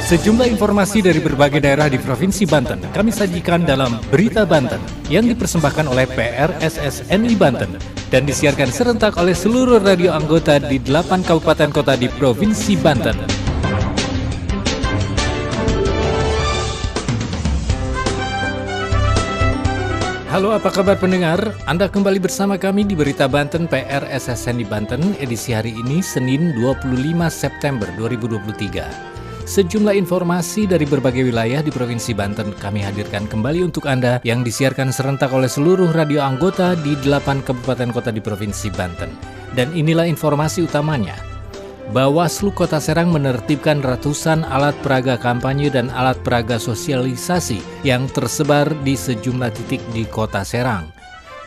Sejumlah informasi dari berbagai daerah di Provinsi Banten kami sajikan dalam Berita Banten yang dipersembahkan oleh PRSSNI Banten dan disiarkan serentak oleh seluruh radio anggota di 8 kabupaten kota di Provinsi Banten. Halo, apa kabar pendengar? Anda kembali bersama kami di Berita Banten PRSSNI Banten edisi hari ini Senin 25 September 2023. Sejumlah informasi dari berbagai wilayah di Provinsi Banten kami hadirkan kembali untuk Anda yang disiarkan serentak oleh seluruh radio anggota di 8 kabupaten kota di Provinsi Banten. Dan inilah informasi utamanya. Bawaslu Kota Serang menertibkan ratusan alat peraga kampanye dan alat peraga sosialisasi yang tersebar di sejumlah titik di Kota Serang.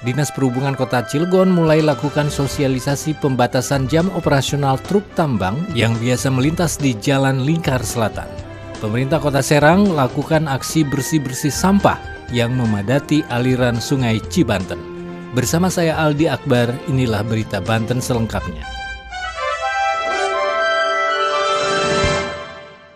Dinas Perhubungan Kota Cilegon mulai lakukan sosialisasi pembatasan jam operasional truk tambang yang biasa melintas di Jalan Lingkar Selatan. Pemerintah Kota Serang lakukan aksi bersih-bersih sampah yang memadati aliran Sungai Cibanten. Bersama saya Aldi Akbar, inilah Berita Banten selengkapnya.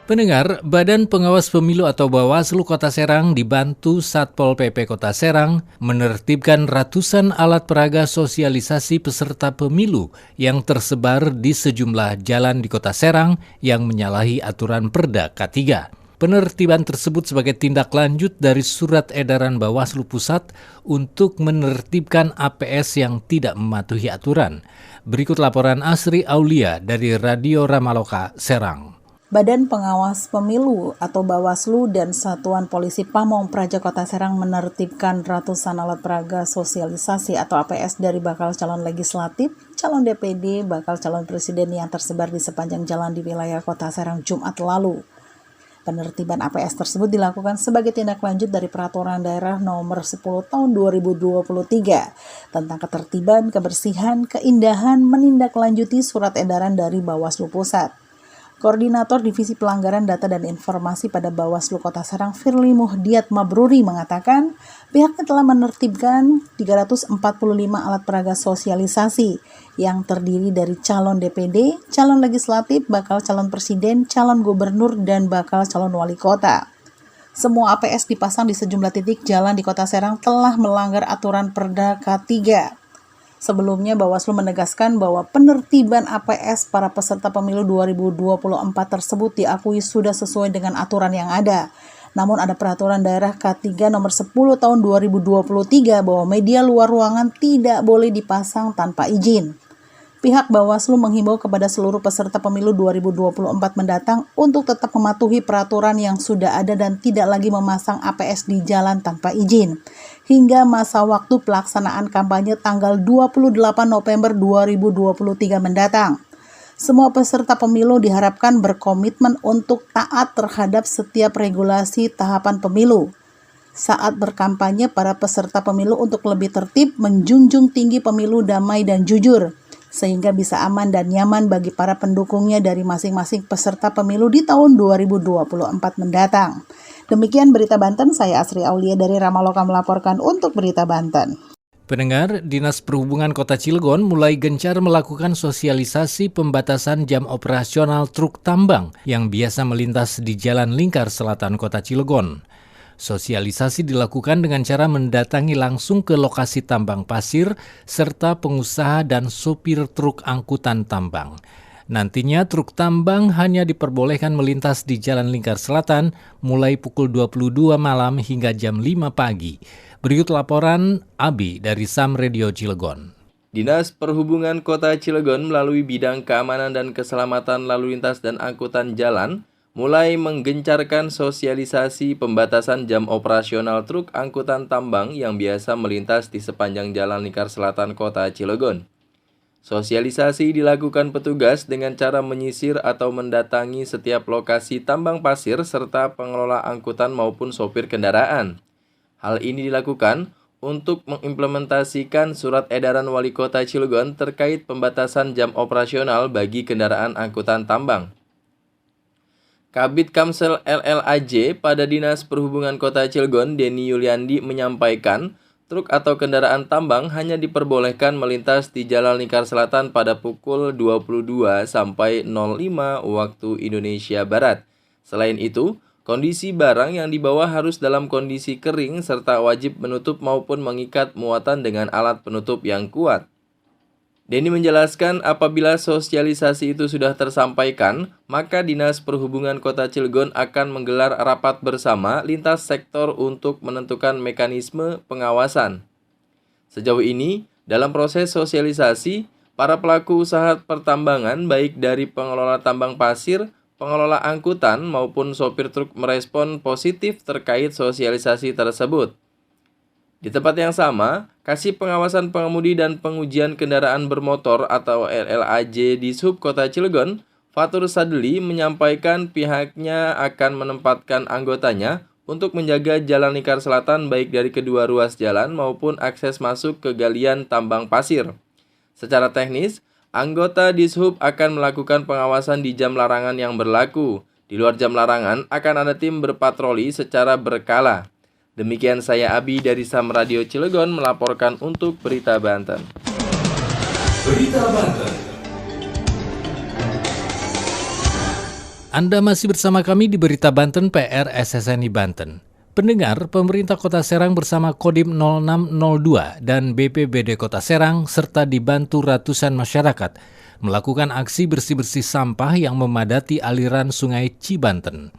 Pendengar, Badan Pengawas Pemilu atau Bawaslu Kota Serang dibantu Satpol PP Kota Serang menertibkan ratusan alat peraga sosialisasi peserta pemilu yang tersebar di sejumlah jalan di Kota Serang yang menyalahi aturan Perda K3. Penertiban tersebut sebagai tindak lanjut dari surat edaran Bawaslu Pusat untuk menertibkan APS yang tidak mematuhi aturan. Berikut laporan Asri Aulia dari Radio Ramaloka, Serang. Badan Pengawas Pemilu atau Bawaslu dan Satuan Polisi Pamong Praja Kota Serang menertibkan ratusan alat peraga sosialisasi atau APS dari bakal calon legislatif, calon DPD, bakal calon presiden yang tersebar di sepanjang jalan di wilayah Kota Serang Jumat lalu. Penertiban APS tersebut dilakukan sebagai tindak lanjut dari Peraturan Daerah Nomor 10 Tahun 2023 tentang ketertiban, kebersihan, keindahan menindaklanjuti surat edaran dari Bawaslu Pusat. Koordinator Divisi Pelanggaran Data dan Informasi pada Bawaslu Kota Serang, Firly Muhdiat Mabruri, mengatakan pihaknya telah menertibkan 345 alat peraga sosialisasi yang terdiri dari calon DPD, calon legislatif, bakal calon presiden, calon gubernur, dan bakal calon wali kota. Semua APS dipasang di sejumlah titik jalan di Kota Serang telah melanggar aturan Perda K3. Sebelumnya, Bawaslu menegaskan bahwa penertiban APS para peserta pemilu 2024 tersebut diakui sudah sesuai dengan aturan yang ada. Namun ada Peraturan Daerah K3 Nomor 10 Tahun 2023 bahwa media luar ruangan tidak boleh dipasang tanpa izin. Pihak Bawaslu menghimbau kepada seluruh peserta pemilu 2024 mendatang untuk tetap mematuhi peraturan yang sudah ada dan tidak lagi memasang APS di jalan tanpa izin hingga masa waktu pelaksanaan kampanye tanggal 28 November 2023 mendatang. Semua peserta pemilu diharapkan berkomitmen untuk taat terhadap setiap regulasi tahapan pemilu. Saat berkampanye, para peserta pemilu untuk lebih tertib menjunjung tinggi pemilu damai dan jujur, sehingga bisa aman dan nyaman bagi para pendukungnya dari masing-masing peserta pemilu di tahun 2024 mendatang. Demikian Berita Banten, saya Asri Aulia dari Ramaloka melaporkan untuk Berita Banten. Pendengar, Dinas Perhubungan Kota Cilegon mulai gencar melakukan sosialisasi pembatasan jam operasional truk tambang yang biasa melintas di Jalan Lingkar Selatan Kota Cilegon. Sosialisasi dilakukan dengan cara mendatangi langsung ke lokasi tambang pasir serta pengusaha dan sopir truk angkutan tambang. Nantinya truk tambang hanya diperbolehkan melintas di Jalan Lingkar Selatan mulai pukul 22 malam hingga jam 5 pagi. Berikut laporan Abi dari Sam Radio Cilegon. Dinas Perhubungan Kota Cilegon melalui bidang keamanan dan keselamatan lalu lintas dan angkutan jalan mulai menggencarkan sosialisasi pembatasan jam operasional truk angkutan tambang yang biasa melintas di sepanjang Jalan Lingkar Selatan Kota Cilegon. Sosialisasi dilakukan petugas dengan cara menyisir atau mendatangi setiap lokasi tambang pasir serta pengelola angkutan maupun sopir kendaraan. Hal ini dilakukan untuk mengimplementasikan surat edaran Wali Kota Cilegon terkait pembatasan jam operasional bagi kendaraan angkutan tambang. Kabid Kamsel LLAJ pada Dinas Perhubungan Kota Cilegon, Denny Yuliandi, menyampaikan truk atau kendaraan tambang hanya diperbolehkan melintas di Jalan Lingkar Selatan pada pukul 22 sampai 05 waktu Indonesia Barat. Selain itu, kondisi barang yang dibawa harus dalam kondisi kering serta wajib menutup maupun mengikat muatan dengan alat penutup yang kuat. Denny menjelaskan apabila sosialisasi itu sudah tersampaikan, maka Dinas Perhubungan Kota Cilegon akan menggelar rapat bersama lintas sektor untuk menentukan mekanisme pengawasan. Sejauh ini, dalam proses sosialisasi, para pelaku usaha pertambangan baik dari pengelola tambang pasir, pengelola angkutan maupun sopir truk merespon positif terkait sosialisasi tersebut. Di tempat yang sama, Kasih Pengawasan Pengemudi dan Pengujian Kendaraan Bermotor atau LLAJ di Sub Kota Cilegon, Fatur Sadli menyampaikan pihaknya akan menempatkan anggotanya untuk menjaga Jalan Lingkar Selatan baik dari kedua ruas jalan maupun akses masuk ke galian tambang pasir. Secara teknis, anggota Dishub akan melakukan pengawasan di jam larangan yang berlaku. Di luar jam larangan akan ada tim berpatroli secara berkala. Demikian saya Abi dari Sam Radio Cilegon melaporkan untuk Berita Banten. Berita Banten. Anda masih bersama kami di Berita Banten PR SSNI Banten. Pendengar, pemerintah Kota Serang bersama Kodim 0602 dan BPBD Kota Serang serta dibantu ratusan masyarakat melakukan aksi bersih-bersih sampah yang memadati aliran Sungai Cibanten.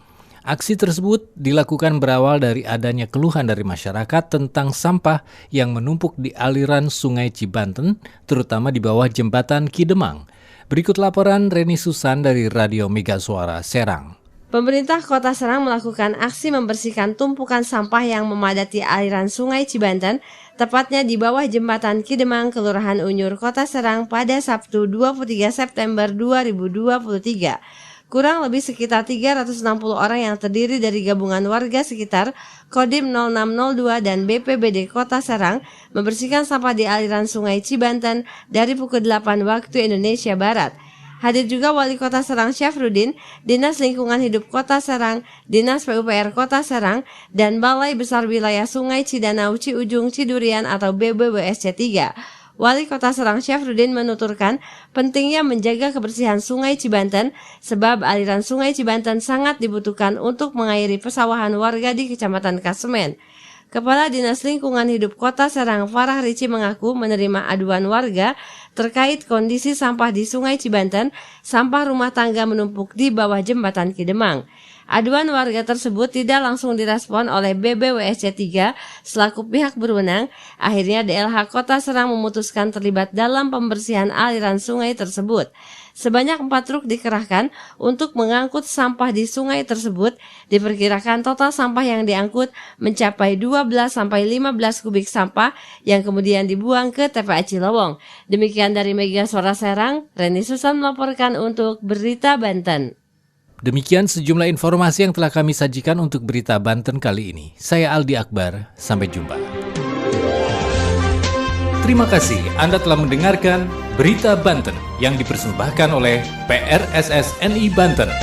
Aksi tersebut dilakukan berawal dari adanya keluhan dari masyarakat tentang sampah yang menumpuk di aliran Sungai Cibanten, terutama di bawah jembatan Kidemang. Berikut laporan Reni Susan dari Radio Mega Suara Serang. Pemerintah Kota Serang melakukan aksi membersihkan tumpukan sampah yang memadati aliran Sungai Cibanten, tepatnya di bawah jembatan Kidemang, Kelurahan Unyur, Kota Serang pada Sabtu 23 September 2023. Kurang lebih sekitar 360 orang yang terdiri dari gabungan warga sekitar Kodim 0602 dan BPBD Kota Serang membersihkan sampah di aliran Sungai Cibanten dari pukul 8 waktu Indonesia Barat. Hadir juga Wali Kota Serang Syafruddin, Dinas Lingkungan Hidup Kota Serang, Dinas PUPR Kota Serang, dan Balai Besar Wilayah Sungai Cidanau Ciujung Cidurian atau BBWSC 3. Wali Kota Serang Syafruddin menuturkan pentingnya menjaga kebersihan Sungai Cibanten sebab aliran Sungai Cibanten sangat dibutuhkan untuk mengairi pesawahan warga di Kecamatan Kasemen. Kepala Dinas Lingkungan Hidup Kota Serang Farah Rici mengaku menerima aduan warga terkait kondisi sampah di Sungai Cibanten, sampah rumah tangga menumpuk di bawah jembatan Kidemang. Aduan warga tersebut tidak langsung direspon oleh BBWSC 3 selaku pihak berwenang. Akhirnya DLH Kota Serang memutuskan terlibat dalam pembersihan aliran sungai tersebut. Sebanyak 4 truk dikerahkan untuk mengangkut sampah di sungai tersebut. Diperkirakan total sampah yang diangkut mencapai 12-15 kubik sampah yang kemudian dibuang ke TPA Cilowong. Demikian dari Mega Suara Serang, Reni Susan melaporkan untuk Berita Banten. Demikian sejumlah informasi yang telah kami sajikan untuk Berita Banten kali ini. Saya Aldi Akbar, sampai jumpa. Terima kasih Anda telah mendengarkan Berita Banten yang dipersembahkan oleh PRSSNI Banten.